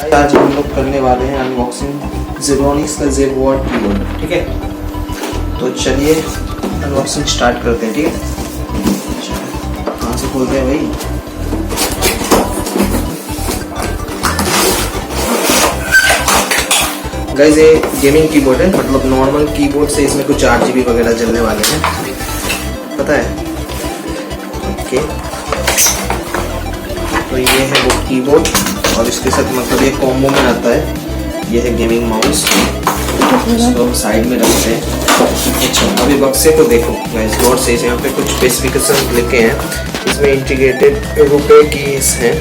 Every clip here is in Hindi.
आज हम लोग करने वाले हैं अनबॉक्सिंग ज़ेरोनिक्स का ज़ेड वॉट कीबोर्ड, ठीक है। तो चलिए अनबॉक्सिंग स्टार्ट करते हैं, ठीक है। कहाँ से खोलते हैं भाई? गाइस ये गेमिंग कीबोर्ड है, मतलब नॉर्मल कीबोर्ड से इसमें कुछ RGB वगैरह जलने वाले हैं, पता है। ओके, तो ये है वो कीबोर्ड और इसके साथ मतलब ये कॉम्बो में आता है। ये है गेमिंग माउस, इसको हम साइड में रखते हैं। अच्छा, अभी बक्से को देखो गाइस गौर से, यहाँ पे कुछ स्पेसिफिकेशन लिखे हैं। इसमें इंटीग्रेटेड रुपए कीज हैं,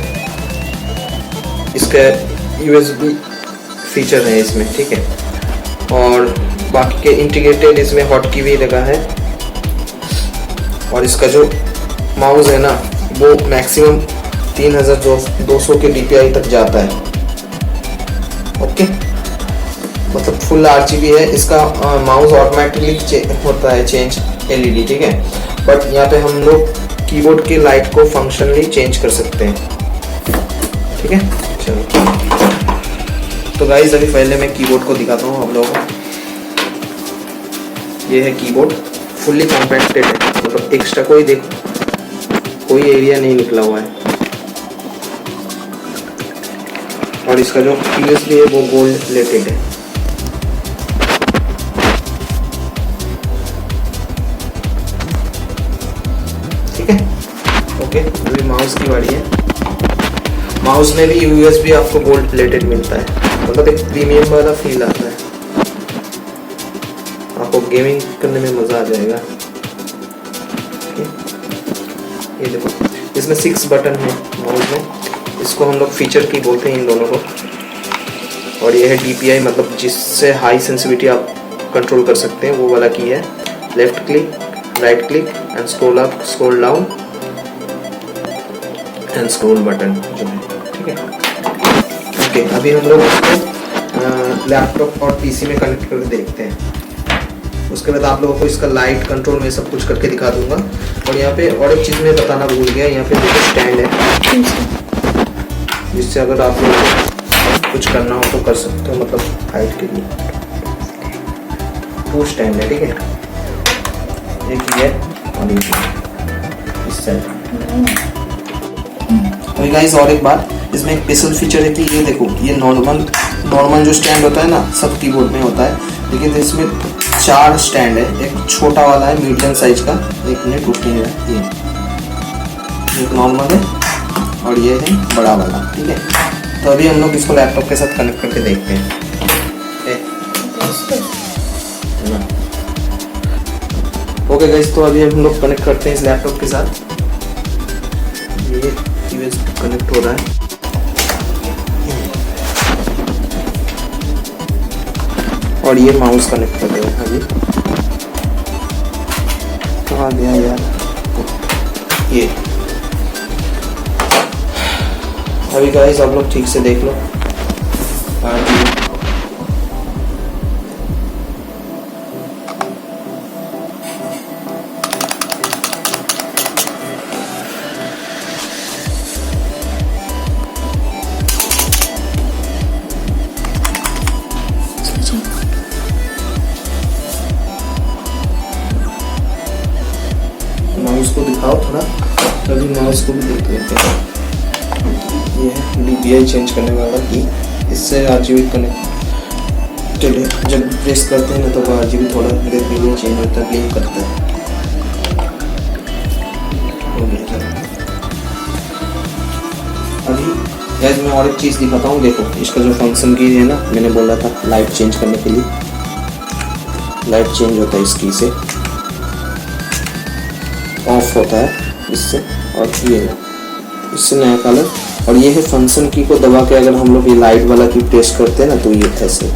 इसका USB फीचर है इसमें, ठीक है। और बाकी के इंटीग्रेटेड इसमें हॉट की भी लगा है। और इसका जो माउस है ना वो मैक्सिमम 3200 के DPI तक जाता है। ओके, मतलब फुल RGB है इसका। माउस ऑटोमेटिकली होता है चेंज LED, ठीक है। बट यहाँ पे हम लोग कीबोर्ड के लाइट को फंक्शनली चेंज कर सकते हैं, ठीक है। चलो तो गाइस अभी पहले मैं कीबोर्ड को दिखाता हूँ आप लोगों को। ये है कीबोर्ड, फुल्ली कॉम्पैक्टेड है, मतलब एक्स्ट्रा कोई एरिया नहीं निकला हुआ है। और इसका जो USB है वो गोल्ड प्लेटेड है। ठीक है, ओके। अभी माउस की बारी है। माउस में भी USB आपको गोल्ड प्लेटेड मिलता है, मतलब एक प्रीमियम वाला फील आता है। आपको गेमिंग करने में मज़ा आ जाएगा। ये देखो, इसमें 6 बटन है माउस में। इसको हम लोग फीचर की बोलते हैं इन दोनों को। और ये है DPI, मतलब जिससे हाई सेंसिटिविटी आप कंट्रोल कर सकते हैं, वो वाला की है। Left click, right click and scroll up, scroll down and scroll button जो है, ठीक है। ओके, अभी हम लोग इसको लैपटॉप और PC में कनेक्ट करके देखते हैं। उसके बाद आप लोगों को इसका लाइट कंट्रोल में सब कुछ करके दिखा दूंगा। और यहाँ पे और एक चीज़ मैं बताना भूल गया, यहाँ पे देखो स्टैंड है, जिससे अगर आप लोगों को कुछ करना हो तो कर सकते हो, मतलब हाइट के लिए 2 स्टैंड है, ठीक है। एक ये और इस साइड। अभी गाइस और एक बात, इसमें एक स्पेशल फीचर है कि ये देखो, ये नॉर्मल जो स्टैंड होता है ना सब कीबोर्ड में होता है, लेकिन इसमें 4 स्टैंड है। एक छोटा वाला है मीडियम साइज का, एक मिनट उठेगा, ये एक नॉर्मल है और ये है बड़ा वाला, ठीक है। तो अभी हम लोग इसको लैपटॉप के साथ कनेक्ट करके देखते हैं। ओके गाइस, तो अभी हम लोग कनेक्ट करते हैं इस लैपटॉप के साथ। ये कनेक्ट हो रहा है। और ये माउस कनेक्ट कर रहे हैं अभी। कहाँ गया यार ये? अभी गाइस आप लोग ठीक से देख लो। माउस को दिखाओ थोड़ा, तभी माउस को भी देख लेते हैं। ये है DPI चेंज करने वाला की, इससे RGB कनेक्टेड है। जब प्रेस करते हैं ना तो RGB थोड़ा धीरे धीरे चेंज होता है, ब्लिंक करता है। अभी गाइस मैं और एक चीज़ दिखाता हूँ। देखो इसका जो फंक्शन की है ना, मैंने बोला था लाइट चेंज करने के लिए, लाइट चेंज होता है इस की से, ऑफ होता है इससे। और ये इससे नया कलर। और ये है फंक्शन की को दबा के अगर हम लोग ये लाइट वाला की प्रेस करते हैं ना तो ये ऐसे।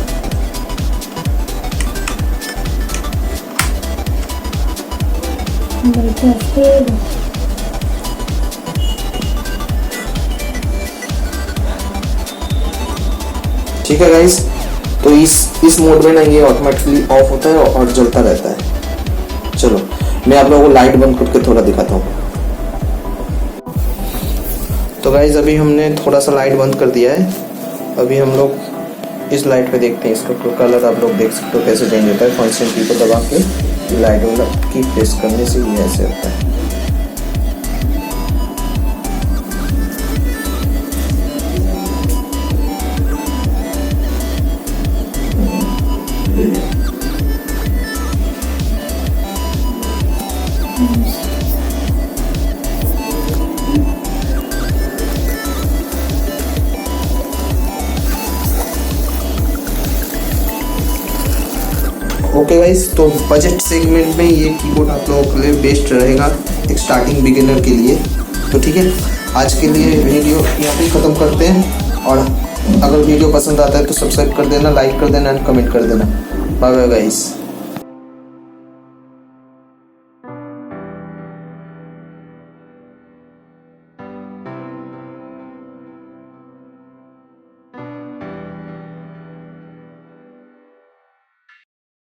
ठीक है गाइस, तो इस मोड में ना ये ऑटोमेटिकली ऑफ होता है और जलता रहता है। चलो मैं आप लोगों को लाइट बंद करके थोड़ा दिखाता हूँ। तो गाइज अभी हमने थोड़ा सा लाइट बंद कर दिया है अभी हम लोग इस लाइट पे देखते हैं, इसका कलर आप लोग देख सकते हो कैसे चेंज होता है। कॉन्स्टेंट की को दबा के लाइट मतलब की प्रेस करने से ये ऐसे होता है। ओके गाइस, तो बजट सेगमेंट में ये कीबोर्ड आप लोगों के लिए बेस्ट रहेगा एक स्टार्टिंग बिगिनर के लिए। तो ठीक है, आज के लिए वीडियो यहाँ पे ख़त्म करते हैं, और अगर वीडियो पसंद आता है तो सब्सक्राइब कर देना, लाइक कर देना एंड कमेंट कर देना। Bye bye guys.